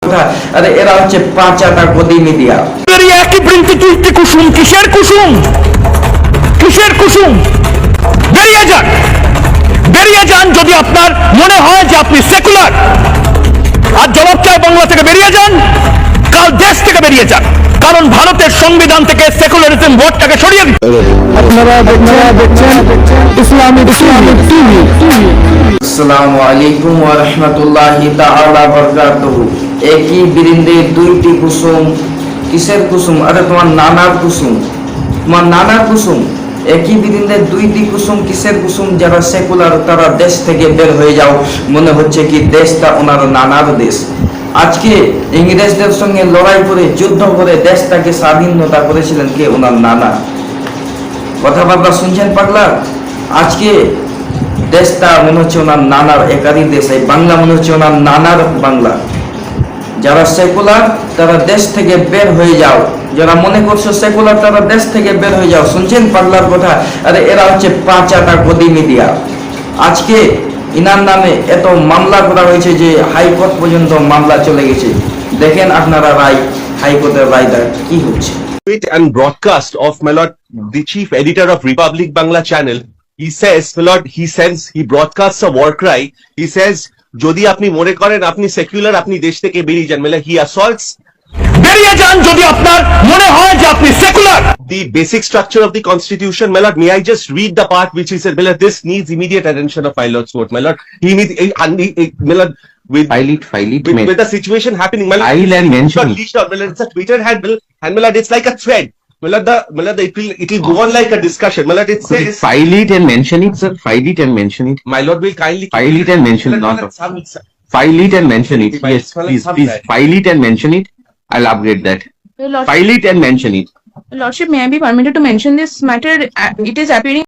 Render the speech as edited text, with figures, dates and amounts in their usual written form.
কথা। আরে এরা হচ্ছে পাঁচ আটা গদি মিডিয়া। একই বৃন্তি তুলতি কুসুম, কিসের কুসুম, কিসের কুসুম? বেরিয়ে যান, বেরিয়ে যান যদি আপনার মনে হয় যে আপনি সেকুলার। আর জবাব চাই বাংলা থেকে বেরিয়ে যান, কাল দেশ থেকে বেরিয়ে যান, কারণ ভারতের সংবিধান থেকে সেকুলারিজম ভোটটাকে সরিয়ে দিন। আপনারা দেখছেন ইসলামিক টিভি। আসসালামু আলাইকুম ওয়া রাহমাতুল্লাহি তাআলা বারাকাতুহু। একই বৃন্দে দুইটি কুসুম, কিসের কুসুম? আরে তোমার নানার কুসুম, তোমার নানার কুসুম। একই বৃন্দে দুইটি কুসুম, কিসের কুসুম? যারা সেকুলার তারা দেশ থেকে বের হয়ে যাও। মনে হচ্ছে কি দেশটা ওনার নানার দেশ। আজকে ইংরেজদের সঙ্গে লড়াই করে যুদ্ধ করে দেশটাকে স্বাধীনতা করেছিলেন কে? ওনার নানা। কথাবার্তা শুনছেন পাগলা? আজকে দেশটা মনে হচ্ছে ওনার নানার, একাধিক দেশ। এই বাংলা মনে হচ্ছে ওনার নানার বাংলা। যারা সেকুলার তারা দেশ থেকে বের হয়ে যাও। যারা মনে করছো সেকুলার তারা দেশ থেকে বের হয়ে যাও। শুনছেন পাগলার কথা? আরে এরা হচ্ছে পাঁচ আটা গদি মিডিয়া। আজকে ইনার নামে এত মামলা করা হয়েছে যে হাইকোর্ট পর্যন্ত মামলা চলে গেছে। দেখেন আপনারা রায়, হাইকোর্টের রায়টা কি হচ্ছে। Tweet and broadcast of my lord, the chief editor of Republic Bangla channel. He says, my lord, he broadcasts a war cry. He says, যদি আপনি মনে করেন আপনি সেকুলার, আপনি দেশ থেকে বেরিয়ে যান। he assaults বেরিয়ে যান যদি আপনার মনে হয় যে আপনি secular. the basic structure of the constitution. My lord, may I just read the part which he said, my lord, this needs immediate attention of my lord's court. My lord, he needs, my lord, with the situation happening, my lord, I'll mention it. my lord, it's a Twitter handle, and my lord, it's like a thread. My lord, it will go on like a discussion. My lord, it says, File it and mention it, sir. File it and mention it. my lord will kindly File it and mention it. Not file it and mention it. Yes, please file it and mention it. I'll upgrade that. Your Lordship, File it and mention it. Lordship, may I be permitted to mention this matter? It is appearing